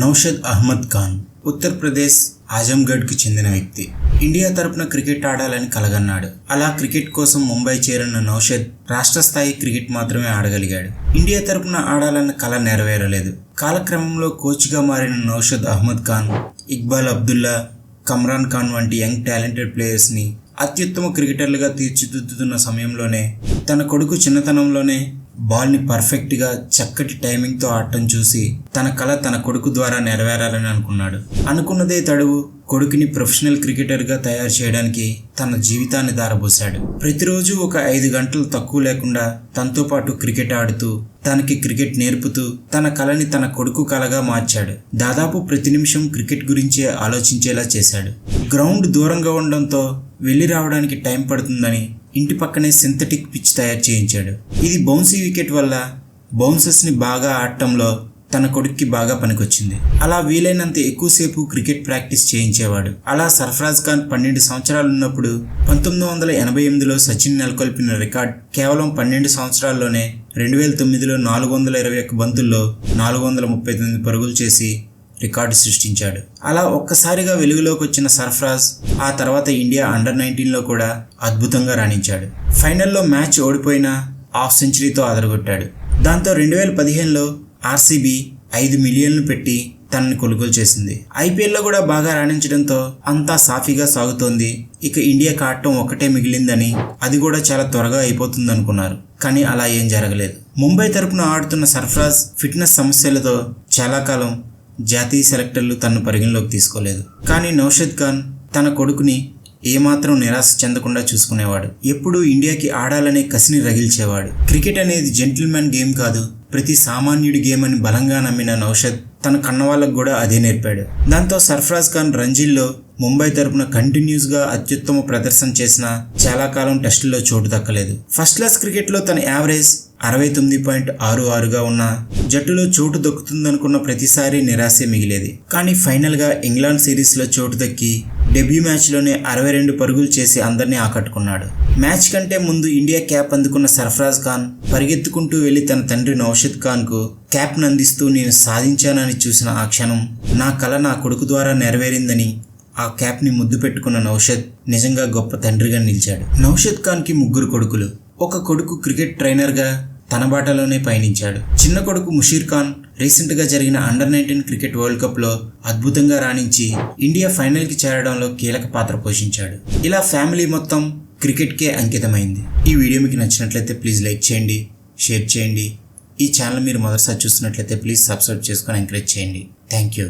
నౌషద్ అహ్మద్ ఖాన్ ఉత్తరప్రదేశ్ ఆజంగఢ్కు చెందిన వ్యక్తి. ఇండియా తరపున క్రికెట్ ఆడాలని కలగన్నాడు. అలా క్రికెట్ కోసం ముంబై చేరిన నౌషద్ రాష్ట్ర స్థాయి క్రికెట్ మాత్రమే ఆడగలిగాడు. ఇండియా తరపున ఆడాలన్న కల నెరవేరలేదు. కాలక్రమంలో కోచ్గా మారిన నౌషద్ అహ్మద్ ఖాన్ ఇక్బాల్ అబ్దుల్లా, కమ్రాన్ ఖాన్ వంటి యంగ్ టాలెంటెడ్ ప్లేయర్స్ని అత్యుత్తమ క్రికెటర్లుగా తీర్చిదిద్దుతున్న సమయంలోనే తన కొడుకు చిన్నతనంలోనే బాల్ని పర్ఫెక్ట్గా చక్కటి టైమింగ్తో ఆడటం చూసి తన కల తన కొడుకు ద్వారా నెరవేరాలని అనుకున్నాడు. అనుకున్నదే తడువు కొడుకుని ప్రొఫెషనల్ క్రికెటర్గా తయారు చేయడానికి తన జీవితాన్ని దారబోశాడు. ప్రతిరోజు ఒక 5 గంటలు తక్కువ లేకుండా తనతో పాటు క్రికెట్ ఆడుతూ తనకి క్రికెట్ నేర్పుతూ తన కలని తన కొడుకు కలగా మార్చాడు. దాదాపు ప్రతి నిమిషం క్రికెట్ గురించే ఆలోచించేలా చేశాడు. గ్రౌండ్ దూరంగా ఉండడంతో వెళ్ళి రావడానికి టైం పడుతుందని ఇంటి పక్కనే సింథటిక్ పిచ్ తయారు చేయించాడు. ఇది బౌన్సీ వికెట్ వల్ల బౌన్సర్స్ని బాగా ఆడటంలో తన కొడుక్కి బాగా పనికొచ్చింది. అలా వీలైనంత ఎక్కువసేపు క్రికెట్ ప్రాక్టీస్ చేయించేవాడు. అలా సర్ఫరాజ్ ఖాన్ 12 సంవత్సరాలు ఉన్నప్పుడు 1988లో సచిన్ నెలకొల్పిన రికార్డ్ కేవలం 12 సంవత్సరాల్లోనే 2009లో 421 బంతుల్లో 439 పరుగులు చేసి రికార్డు సృష్టించాడు. అలా ఒక్కసారిగా వెలుగులోకి వచ్చిన సర్ఫరాజ్ ఆ తర్వాత ఇండియా అండర్-19లో కూడా అద్భుతంగా రాణించాడు. ఫైనల్లో మ్యాచ్ ఓడిపోయినా హాఫ్ సెంచరీతో అదరగొట్టాడు. దాంతో 2015లో ఆర్సీబీ 5 మిలియన్లు పెట్టి తనని కొనుగోలు చేసింది. ఐపీఎల్లో కూడా బాగా రాణించడంతో అంతా సాఫీగా సాగుతోంది. ఇక ఇండియాకి ఆడటం ఒక్కటే మిగిలిందని, అది కూడా చాలా త్వరగా అయిపోతుంది అనుకున్నారు. కానీ అలా ఏం జరగలేదు. ముంబై తరపున ఆడుతున్న సర్ఫరాజ్ ఫిట్నెస్ సమస్యలతో చాలా కాలం జాతీయ సెలెక్టర్లు తనను పరిగణలోకి తీసుకోలేదు. కానీ నౌషద్ ఖాన్ తన కొడుకుని ఏమాత్రం నిరాశ చెందకుండా చూసుకునేవాడు. ఎప్పుడూ ఇండియాకి ఆడాలనే కసిని రగిల్చేవాడు. క్రికెట్ అనేది జెంటిల్మెన్ గేమ్ కాదు, ప్రతి సామాన్యుడి గేమ్ అని బలంగా నమ్మిన నౌషద్ తన కన్నవాళ్ళకు కూడా అదే నేర్పాడు. దాంతో సర్ఫరాజ్ ఖాన్ రంజీల్లో ముంబై తరపున కంటిన్యూస్గా అత్యుత్తమ ప్రదర్శన చేసిన చాలా కాలం టెస్టుల్లో చోటు దక్కలేదు. ఫస్ట్ క్లాస్ క్రికెట్లో తన యావరేజ్ 69.66గా ఉన్న జట్టులో చోటు దక్కుతుందనుకున్న ప్రతిసారి నిరాశే మిగిలేది. కానీ ఫైనల్గా ఇంగ్లాండ్ సిరీస్లో చోటు దక్కి డెబ్యూ మ్యాచ్లోనే 62 పరుగులు చేసి అందరినీ ఆకట్టుకున్నాడు. మ్యాచ్ కంటే ముందు ఇండియా క్యాప్ అందుకున్న సర్ఫరాజ్ ఖాన్ పరిగెత్తుకుంటూ వెళ్లి తన తండ్రి నౌషద్ ఖాన్కు క్యాప్ను అందిస్తూ నేను సాధించానని చూసిన ఆ క్షణం నా కల నా కొడుకు ద్వారా నెరవేరిందని ఆ క్యాప్ని ముద్దు పెట్టుకున్న నౌషద్ నిజంగా గొప్ప తండ్రిగా నిలిచాడు. నౌషద్ ఖాన్కి 3 కొడుకులు. ఒక కొడుకు క్రికెట్ ట్రైనర్గా తన బాటలోనే పయనించాడు. చిన్న కొడుకు ముషీర్ ఖాన్ రీసెంట్గా జరిగిన అండర్-19 క్రికెట్ వరల్డ్ కప్లో అద్భుతంగా రాణించి ఇండియా ఫైనల్కి చేరడంలో కీలక పాత్ర పోషించాడు. ఇలా ఫ్యామిలీ మొత్తం క్రికెట్కే అంకితమైంది. ఈ వీడియో మీకు నచ్చినట్లయితే ప్లీజ్ లైక్ చేయండి, షేర్ చేయండి. ఈ ఛానల్ మీరు మొదటిసారి చూస్తున్నట్లయితే ప్లీజ్ సబ్స్క్రైబ్ చేసుకొని ఎంకరేజ్ చేయండి. Thank you.